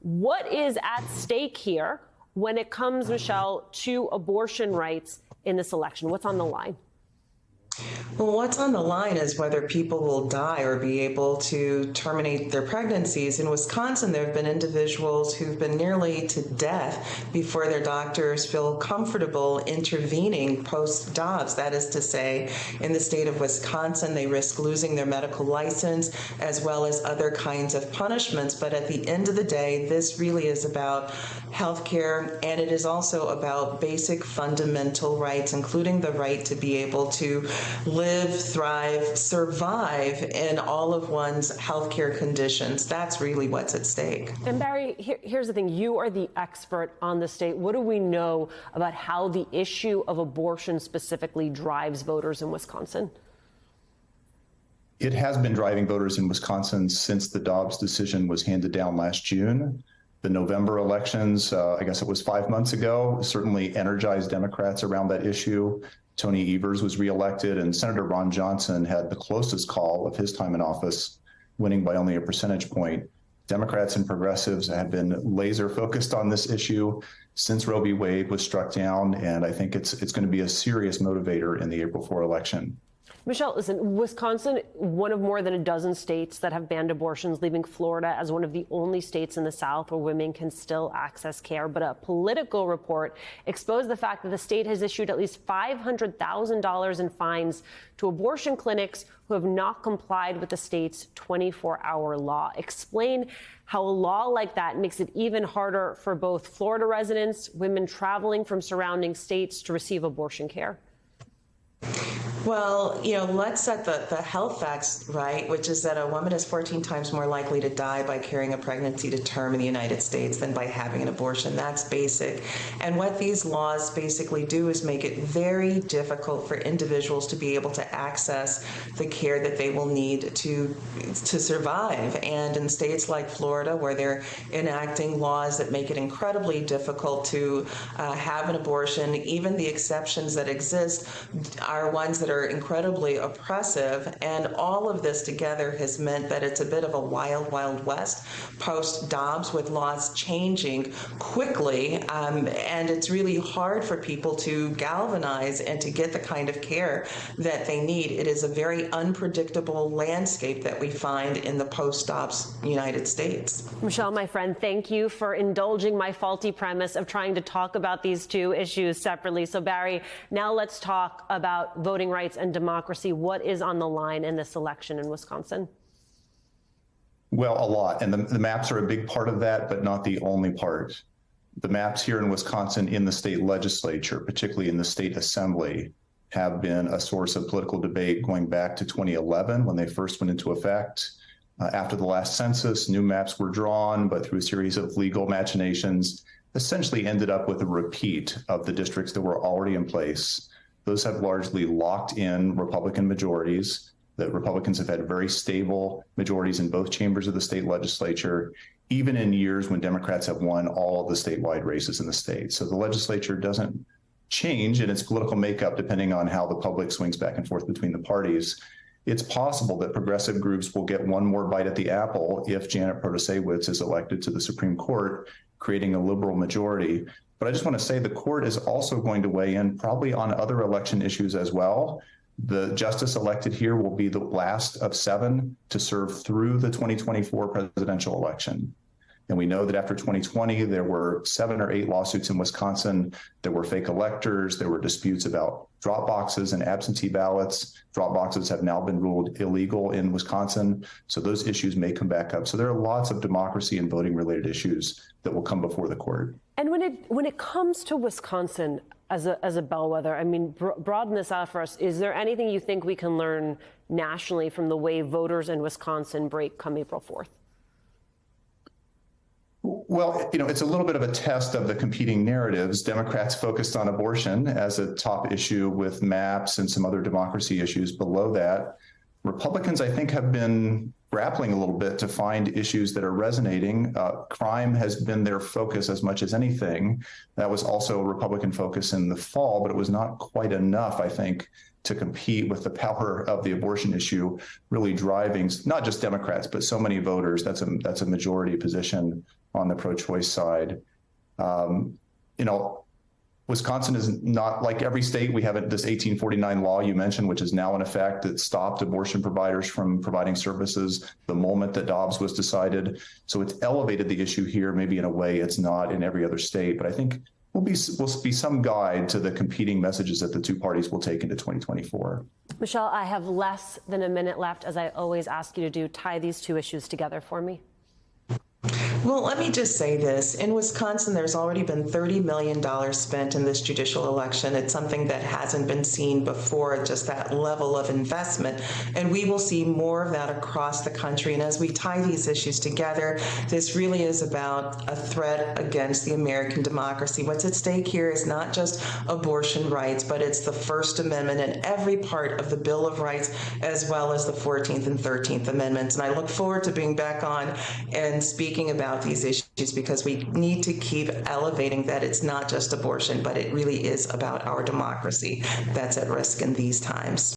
What is at stake here when it comes, Michelle, to abortion rights in this election? What's on the line? Well, what's on the line is whether people will die or be able to terminate their pregnancies. In Wisconsin, there have been individuals who've been nearly to death before their doctors feel comfortable intervening post-Dobbs. That is to say, in the state of Wisconsin, they risk losing their medical license as well as other kinds of punishments. But at the end of the day, this really is about health care, and it is also about basic fundamental rights, including the right to be able to live, thrive, survive in all of one's healthcare conditions. That's really what's at stake. And Barry, here's the thing. You are the expert on the state. What do we know about how the issue of abortion specifically drives voters in Wisconsin? It has been driving voters in Wisconsin since the Dobbs decision was handed down last June. The November elections, I guess it was 5 months ago, certainly energized Democrats around that issue. Tony Evers was reelected, and Senator Ron Johnson had the closest call of his time in office, winning by only a percentage point. Democrats and progressives have been laser focused on this issue since Roe v. Wade was struck down, and I think it's going to be a serious motivator in the April 4 election. Michelle, listen, Wisconsin, one of more than a dozen states that have banned abortions, leaving Florida as one of the only states in the South where women can still access care. But a Politico report exposed the fact that the state has issued at least $500,000 in fines to abortion clinics who have not complied with the state's 24-hour law. Explain how a law like that makes it even harder for both Florida residents, women traveling from surrounding states to receive abortion care. Well, let's set the health facts right, which is that a woman is 14 times more likely to die by carrying a pregnancy to term in the United States than by having an abortion. That's basic. And what these laws basically do is make it very difficult for individuals to be able to access the care that they will need to survive. And in states like Florida, where they're enacting laws that make it incredibly difficult to have an abortion, even the exceptions that exist are ones that are incredibly oppressive, and all of this together has meant that it's a bit of a wild, wild west post-Dobbs, with laws changing quickly, and it's really hard for people to galvanize and to get the kind of care that they need. It is a very unpredictable landscape that we find in the post-Dobbs United States. Michelle, my friend, thank you for indulging my faulty premise of trying to talk about these two issues separately. So, Barry, now let's talk about voting rights and democracy. What is on the line in this election in Wisconsin? Well, a lot. And the maps are a big part of that, but not the only part. The maps here in Wisconsin in the state legislature, particularly in the state assembly, have been a source of political debate going back to 2011 when they first went into effect. After the last census, new maps were drawn, but through a series of legal machinations, essentially ended up with a repeat of the districts that were already in place. Those have largely locked in Republican majorities. That Republicans have had very stable majorities in both chambers of the state legislature, even in years when Democrats have won all of the statewide races in the state. So the legislature doesn't change in its political makeup depending on how the public swings back and forth between the parties. It's possible that progressive groups will get one more bite at the apple if Janet Protasiewicz is elected to the Supreme Court, creating a liberal majority. But I just want to say the court is also going to weigh in probably on other election issues as well. The justice elected here will be the last of 7 to serve through the 2024 presidential election. And we know that after 2020, there were 7 or 8 lawsuits in Wisconsin. There were fake electors. There were disputes about drop boxes and absentee ballots. Drop boxes have now been ruled illegal in Wisconsin. So those issues may come back up. So there are lots of democracy and voting related issues that will come before the court. And when it comes to Wisconsin as a bellwether, I mean, broaden this out for us. Is there anything you think we can learn nationally from the way voters in Wisconsin break come April 4th? Well, it's a little bit of a test of the competing narratives. Democrats focused on abortion as a top issue with maps and some other democracy issues below that. Republicans, I think, have been grappling a little bit to find issues that are resonating. Crime has been their focus as much as anything. That was also a Republican focus in the fall, but it was not quite enough, I think, to compete with the power of the abortion issue, really driving not just Democrats, but so many voters. That's a majority position on the pro-choice side. You know, Wisconsin is not like every state. We have this 1849 law you mentioned, which is now in effect, that stopped abortion providers from providing services the moment that Dobbs was decided. So it's elevated the issue here, maybe in a way it's not in every other state. But I think will be some guide to the competing messages that the two parties will take into 2024. Michelle, I have less than a minute left, as I always ask you to do. Tie these two issues together for me. Well, let me just say this. In Wisconsin, there's already been $30 million spent in this judicial election. It's something that hasn't been seen before, just that level of investment. And we will see more of that across the country. And as we tie these issues together, this really is about a threat against the American democracy. What's at stake here is not just abortion rights, but it's the First Amendment and every part of the Bill of Rights, as well as the 14th and 13th Amendments. And I look forward to being back on and speaking about these issues, because we need to keep elevating that it's not just abortion, but it really is about our democracy that's at risk in these times.